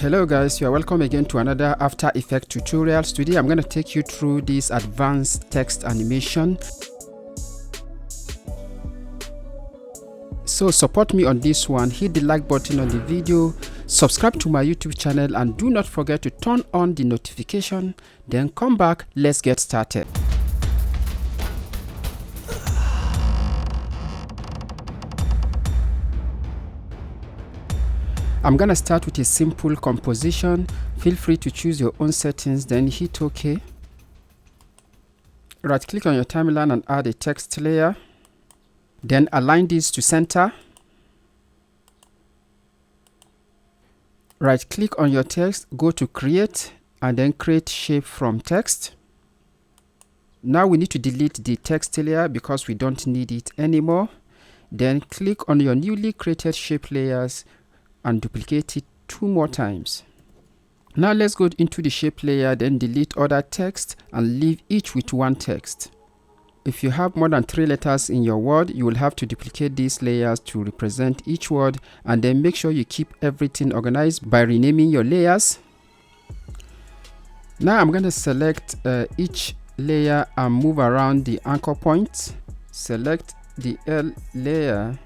Hello guys, you are welcome again to another After Effects tutorial. Today I'm going to take you through this advanced text animation. So support me on this one, hit the like button on the video, subscribe to my YouTube channel, and do not forget to turn on the notification. Then come back, let's get started. I'm gonna start with a simple composition. Feel free to choose your own settings, then hit OK. Right click on your timeline and add a text layer. Then align this to center. Right click on your text, go to create, and then create shape from text. Now we need to delete the text layer because we don't need it anymore. Then click on your newly created shape layers and duplicate it 2 more times. Now let's go into the shape layer, then delete other text and leave each with 1 text. If you have more than 3 letters in your word, you will have to duplicate these layers to represent each word, and then make sure you keep everything organized by renaming your layers. Now I'm going to select each layer and move around the anchor points. Select the L layer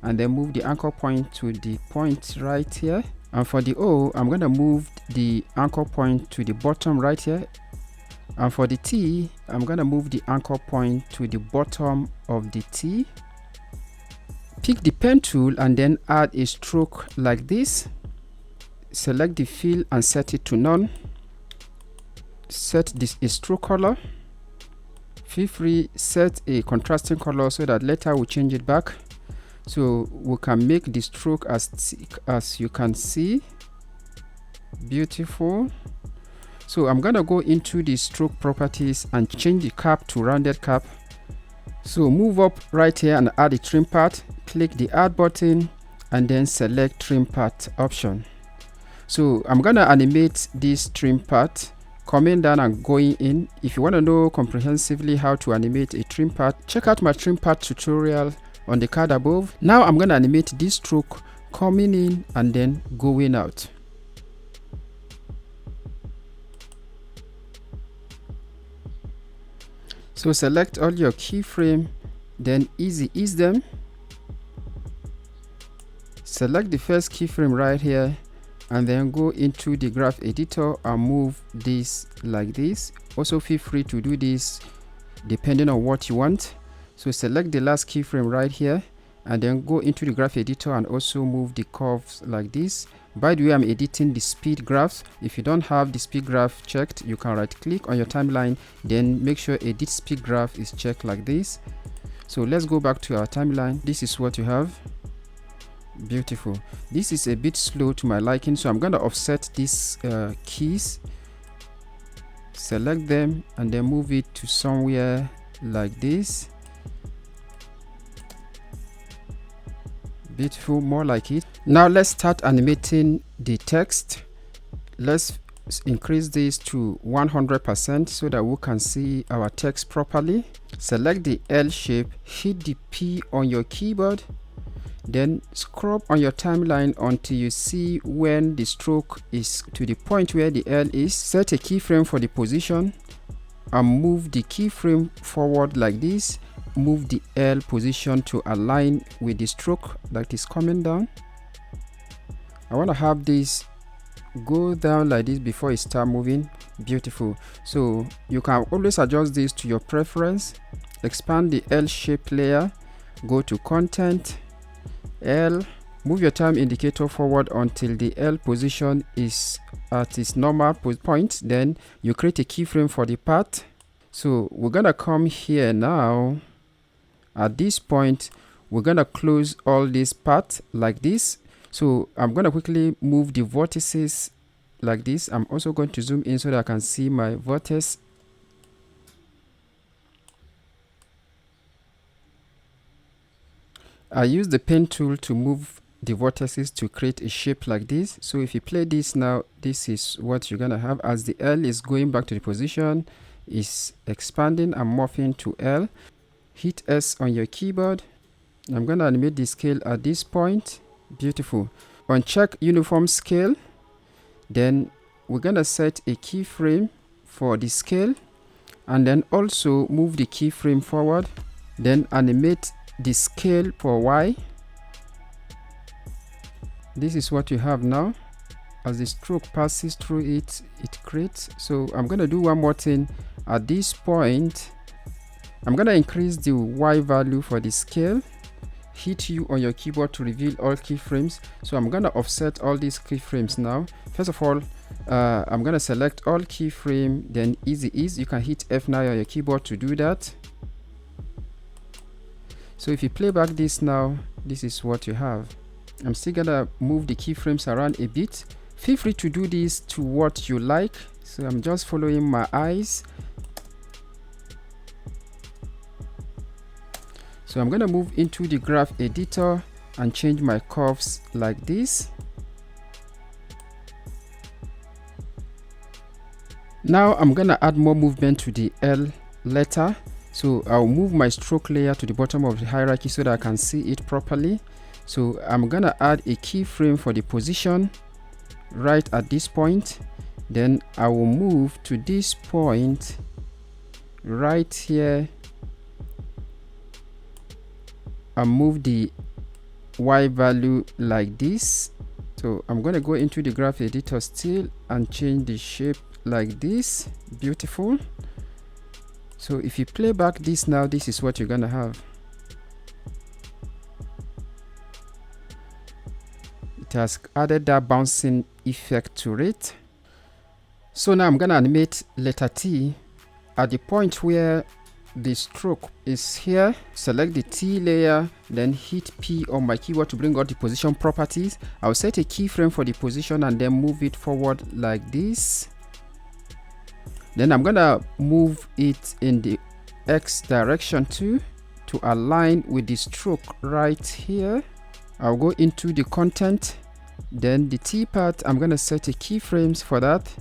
and then move the anchor point to the point right here. And for the O, I'm going to move the anchor point to the bottom right here. And for the T, I'm going to move the anchor point to the bottom of the T. Pick the pen tool and then add a stroke like this. Select the fill and set it to none. Set this a stroke color. Feel free set a contrasting color so that later we'll change it back. So we can make the stroke as thick as you can see. Beautiful. So I'm gonna go into the stroke properties and change the cap to rounded cap. So move up right here and add a trim path. Click the add button and then select trim path option. So I'm gonna animate this trim path, coming down and going in. If you want to know comprehensively how to animate a trim path, check out my trim path tutorial on the card above. Now I'm going to animate this stroke coming in and then going out. So select all your keyframe, then ease them. Select the first keyframe right here and then go into the graph editor and move this like this. Also feel free to do this depending on what you want. So select the last keyframe right here and then go into the graph editor and also move the curves like this. By the way, I'm editing the speed graphs. If you don't have the speed graph checked, you can right click on your timeline, then make sure edit speed graph is checked like this. So let's go back to our timeline. This is what you have. Beautiful. This is a bit slow to my liking, so I'm going to offset these keys. Select them and then move it to somewhere like this. Beautiful, more like it. Now let's start animating the text. Let's increase this to 100% so that we can see our text properly. Select the L shape, hit the P on your keyboard, then scrub on your timeline until you see when the stroke is to the point where the L is. Set a keyframe for the position and move the keyframe forward like this. Move the L position to align with the stroke that is coming down. I want to have this go down like this before it start moving. Beautiful. So you can always adjust this to your preference. Expand the L shape layer, go to content, L, move your time indicator forward until the L position is at its normal point. Then you create a keyframe for the path. So we're gonna come here now. At this point, we're gonna close all this part like this. So I'm gonna quickly move the vertices like this. I'm also going to zoom in so that I can see my vertex. I use the pen tool to move the vertices to create a shape like this. So if you play this now, this is what you're gonna have. As the L is going back to the position, is expanding and morphing to L. Hit S on your keyboard. I'm going to animate the scale at this point. Beautiful. Uncheck uniform scale. Then we're gonna set a keyframe for the scale, and then also move the keyframe forward, then animate the scale for Y. This is what you have now. As the stroke passes through it, it creates. So I'm gonna do one more thing. At this point, I'm gonna increase the Y value for the scale. Hit U on your keyboard to reveal all keyframes. So I'm gonna offset all these keyframes now. First of all, I'm gonna select all keyframe, then easy ease. You can hit F9 on your keyboard to do that. So if you play back this now, this is what you have. I'm still gonna move the keyframes around a bit. Feel free to do this to what you like. So I'm just following my eyes. So I'm gonna move into the graph editor and change my curves like this. Now I'm gonna add more movement to the L letter. So I'll move my stroke layer to the bottom of the hierarchy so that I can see it properly. So I'm gonna add a keyframe for the position right at this point. Then I will move to this point right here and move the Y value like this. So I'm going to go into the graph editor still and change the shape like this. Beautiful. So if you play back this now, this is what you're going to have. It has added that bouncing effect to it. So now I'm going to animate letter T at the point where the stroke is here. Select the T layer, then hit P on my keyboard to bring out the position properties. I'll set a keyframe for the position and then move it forward like this. Then I'm gonna move it in the X direction too to align with the stroke right here. I'll go into the content, then the T part, I'm gonna set a keyframes for that.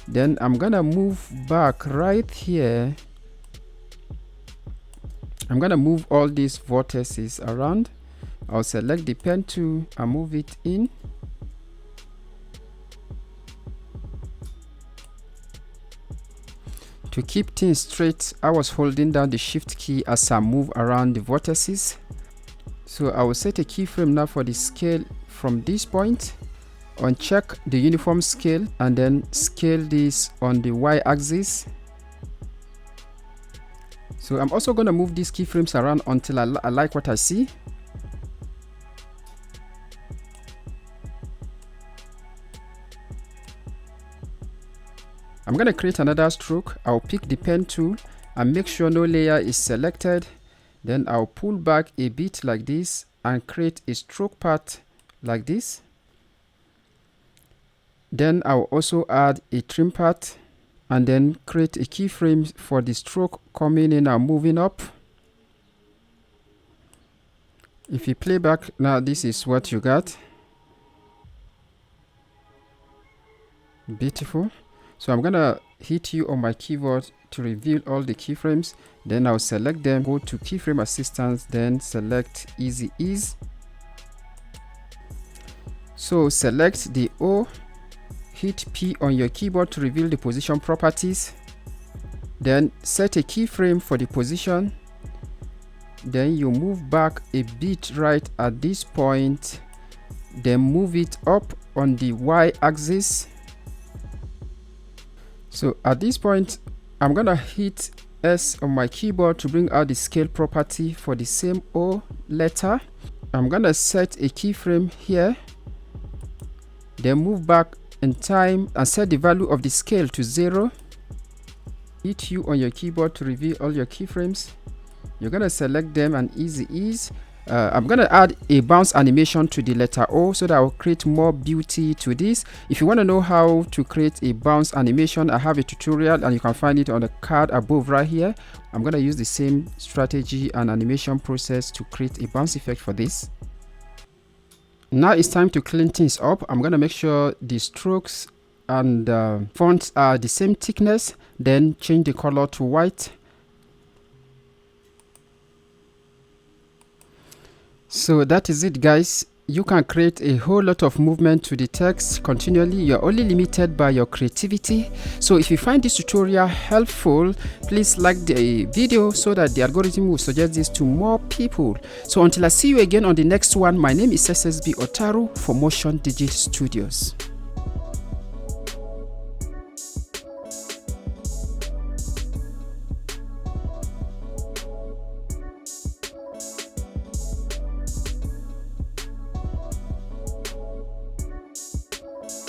Then I'm gonna move back right here. I'm gonna move all these vortices around. I'll select the pen tool and move it in. To keep things straight, I was holding down the shift key as I move around the vortices. So I will set a keyframe now for the scale from this point. Uncheck the uniform scale and then scale this on the Y axis. So I'm also going to move these keyframes around until I like what I see. I'm going to create another stroke. I'll pick the pen tool and make sure no layer is selected. Then I'll pull back a bit like this and create a stroke path like this. Then I'll also add a trim path and then create a keyframe for the stroke coming in and moving up. If you play back now, this is what you got. Beautiful. So I'm gonna hit U on my keyboard to reveal all the keyframes. Then I'll select them, go to keyframe assistance, then select easy ease. So select the O, hit P on your keyboard to reveal the position properties. Then set a keyframe for the position. Then you move back a bit right at this point. Then move it up on the Y axis. So at this point, I'm gonna hit S on my keyboard to bring out the scale property for the same O letter. I'm gonna set a keyframe here. Then move back in time and set the value of the scale to 0. Hit U on your keyboard to reveal all your keyframes. You're gonna select them and easy ease. I'm gonna add a bounce animation to the letter O so that will create more beauty to this. If you want to know how to create a bounce animation, I have a tutorial and you can find it on the card above right here. I'm gonna use the same strategy and animation process to create a bounce effect for this. Now it's time to clean things up. I'm gonna make sure the strokes and fonts are the same thickness, then change the color to white. So that is it, guys. You can create a whole lot of movement to the text continually. You're only limited by your creativity. So if you find this tutorial helpful, please like the video so that the algorithm will suggest this to more people. So until I see you again on the next one, my name is SSB Otaru for MotionDigit Studios.